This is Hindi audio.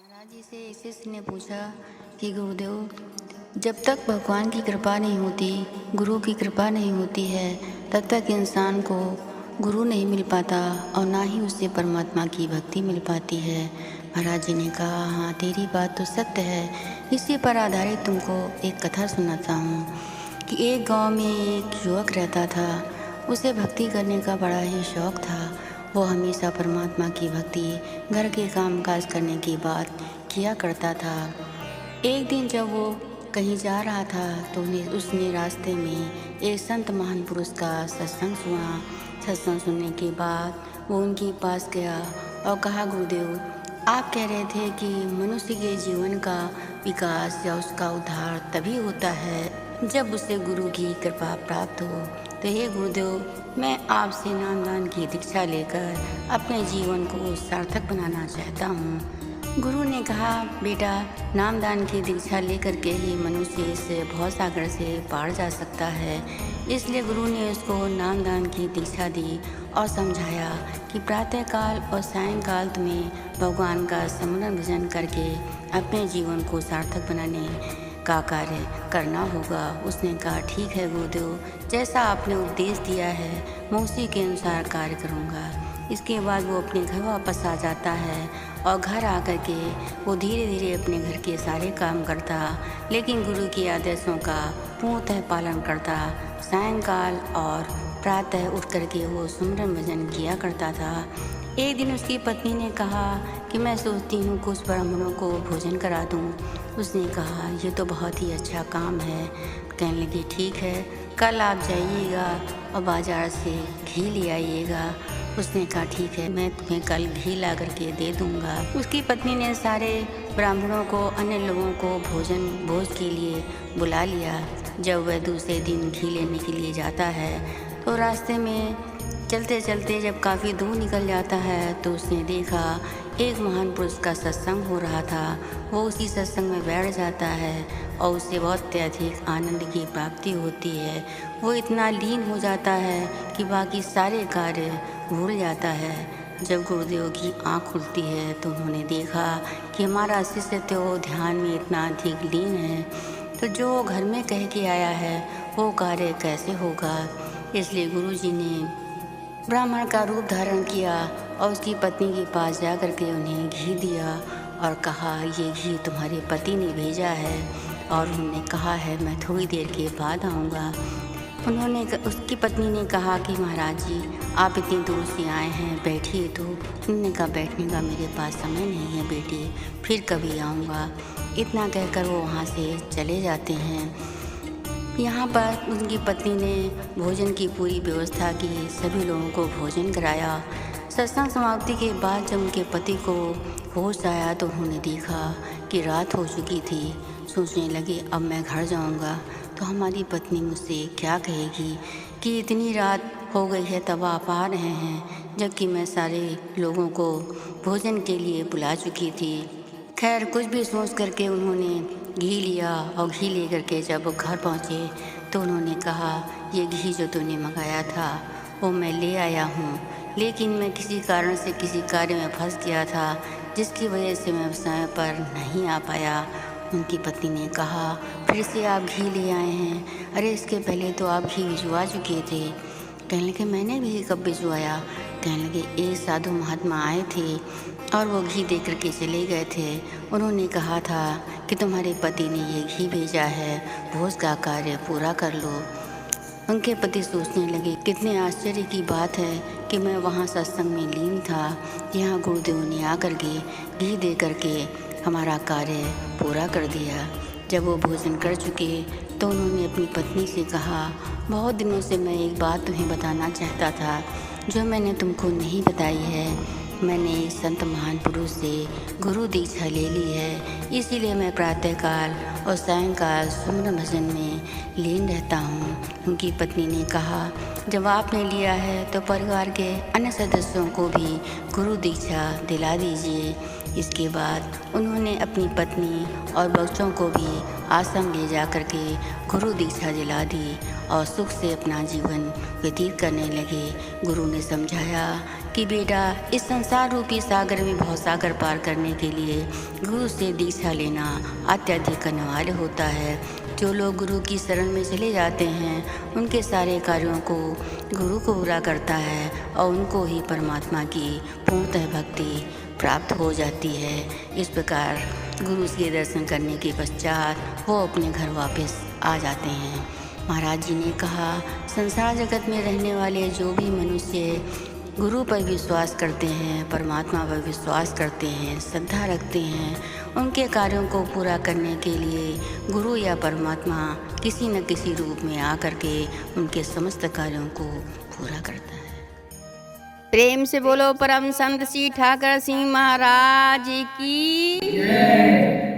महाराज जी से एक शिष्य ने पूछा कि गुरुदेव, जब तक भगवान की कृपा नहीं होती, गुरु की कृपा नहीं होती है, तब तक इंसान को गुरु नहीं मिल पाता और ना ही उससे परमात्मा की भक्ति मिल पाती है। महाराज जी ने कहा, हाँ तेरी बात तो सत्य है। इसी पर आधारित तुमको एक कथा सुनाता हूँ कि एक गांव में एक युवक रहता था। उसे भक्ति करने का बड़ा ही शौक था। वो हमेशा परमात्मा की भक्ति घर के काम काज करने के बाद किया करता था। एक दिन जब वो कहीं जा रहा था तो उसने रास्ते में एक संत महान पुरुष का सत्संग सुना। सत्संग सुनने के बाद वो उनके पास गया और कहा, गुरुदेव, आप कह रहे थे कि मनुष्य के जीवन का विकास या उसका उद्धार तभी होता है जब उसे गुरु की कृपा प्राप्त हो। तो हे गुरुदेव, मैं आपसे नामदान की दीक्षा लेकर अपने जीवन को सार्थक बनाना चाहता हूँ। गुरु ने कहा, बेटा, नामदान की दीक्षा लेकर के ही मनुष्य इस भवसागर से पार जा सकता है। इसलिए गुरु ने उसको नामदान की दीक्षा दी और समझाया कि प्रातःकाल और सायंकाल तुम्हें भगवान का स्मरण भजन करके अपने जीवन को सार्थक बनाने का कार्य करना होगा। उसने कहा, ठीक है गुरुदेव, जैसा आपने उपदेश दिया है मैं उसी के अनुसार कार्य करूँगा। इसके बाद वो अपने घर वापस आ जाता है और घर आकर के वो धीरे धीरे अपने घर के सारे काम करता, लेकिन गुरु के आदेशों का पूर्णतः पालन करता। सायंकाल और प्रातः उठ करके वो सुमरन भजन किया करता था। एक दिन उसकी पत्नी ने कहा कि मैं सोचती हूँ कुछ ब्राह्मणों को भोजन करा दूँ। उसने कहा, ये तो बहुत ही अच्छा काम है। कहने लगी, ठीक है, कल आप जाइएगा और बाज़ार से घी ले आइएगा। उसने कहा, ठीक है, मैं तुम्हें कल घी ला करके दे दूँगा। उसकी पत्नी ने सारे ब्राह्मणों को, अन्य लोगों को भोज के लिए बुला लिया। जब वह दूसरे दिन घी लेने के लिए जाता है तो रास्ते में चलते चलते जब काफ़ी दूर निकल जाता है तो उसने देखा एक महान पुरुष का सत्संग हो रहा था। वो उसी सत्संग में बैठ जाता है और उसे बहुत अधिक आनंद की प्राप्ति होती है। वो इतना लीन हो जाता है कि बाकी सारे कार्य भूल जाता है। जब गुरुदेव की आँख खुलती है तो उन्होंने देखा कि हमारा शिष्य तो ध्यान में इतना अधिक लीन है, तो जो घर में कह के आया है वो कार्य कैसे होगा। इसलिए गुरुजी ने ब्राह्मण का रूप धारण किया और उसकी पत्नी के पास जा कर के उन्हें घी दिया और कहा, ये घी तुम्हारे पति ने भेजा है और उन्होंने कहा है मैं थोड़ी देर के बाद आऊँगा। उसकी पत्नी ने कहा कि महाराज जी, आप इतनी दूर से आए हैं, बैठिए। तो उन्होंने कहा, बैठने का मेरे पास समय नहीं है बेटी, फिर कभी आऊँगा। इतना कहकर वो वहाँ से चले जाते हैं। यहाँ पर उनकी पत्नी ने भोजन की पूरी व्यवस्था की, सभी लोगों को भोजन कराया। सत्संग समाप्ति के बाद जब उनके पति को होश आया तो उन्होंने देखा कि रात हो चुकी थी। सोचने लगे, अब मैं घर जाऊँगा तो हमारी पत्नी मुझसे क्या कहेगी कि इतनी रात हो गई है तब आप आ रहे हैं, जबकि मैं सारे लोगों को भोजन के लिए बुला चुकी थी। खैर, कुछ भी सोच करके उन्होंने घी लिया और घी ले करके जब वो घर पहुँचे तो उन्होंने कहा, ये घी जो तूने मंगाया था वो मैं ले आया हूँ, लेकिन मैं किसी कारण से किसी कार्य में फंस गया था जिसकी वजह से मैं समय पर नहीं आ पाया। उनकी पत्नी ने कहा, फिर से आप घी ले आए हैं? अरे इसके पहले तो आप घी भिजवा चुके थे। कहने लगे, मैंने भी कब भिजवाया? कहने लगे, एक साधु महात्मा आए थे और वो घी दे करके चले गए थे। उन्होंने कहा था कि तुम्हारे पति ने ये घी भेजा है, भोज का कार्य पूरा कर लो। उनके पति सोचने लगे, कितने आश्चर्य की बात है कि मैं वहाँ सत्संग में लीन था, यहाँ गुरुदेव ने आकर के घी दे करके हमारा कार्य पूरा कर दिया। जब वो भोजन कर चुके तो उन्होंने अपनी पत्नी से कहा, बहुत दिनों से मैं एक बात तुम्हें बताना चाहता था जो मैंने तुमको नहीं बताई है। मैंने संत महान पुरुष से गुरु दीक्षा ले ली है, इसीलिए मैं प्रातःकाल और सायंकाल सुमरन भजन में लीन रहता हूँ। उनकी पत्नी ने कहा, जब आपने लिया है तो परिवार के अन्य सदस्यों को भी गुरु दीक्षा दिला दीजिए। इसके बाद उन्होंने अपनी पत्नी और बच्चों को भी आश्रम ले जा कर के गुरु दीक्षा दिला दी और सुख से अपना जीवन व्यतीत करने लगे। गुरु ने समझाया कि बेटा इस संसार रूपी सागर में भवसागर पार करने के लिए गुरु से दीक्षा लेना अत्यधिक अनिवार्य होता है। जो लोग गुरु की शरण में चले जाते हैं उनके सारे कार्यों को गुरु को पूरा करता है और उनको ही परमात्मा की पूर्णतः भक्ति प्राप्त हो जाती है। इस प्रकार गुरु के दर्शन करने के पश्चात वो अपने घर वापस आ जाते हैं। महाराज जी ने कहा, संसार जगत में रहने वाले जो भी मनुष्य गुरु पर विश्वास करते हैं, परमात्मा पर विश्वास करते हैं, श्रद्धा रखते हैं, उनके कार्यों को पूरा करने के लिए गुरु या परमात्मा किसी न किसी रूप में आकर के उनके समस्त कार्यों को पूरा करता है। प्रेम से बोलो परम संत श्री ठाकर सिंह महाराज की जय।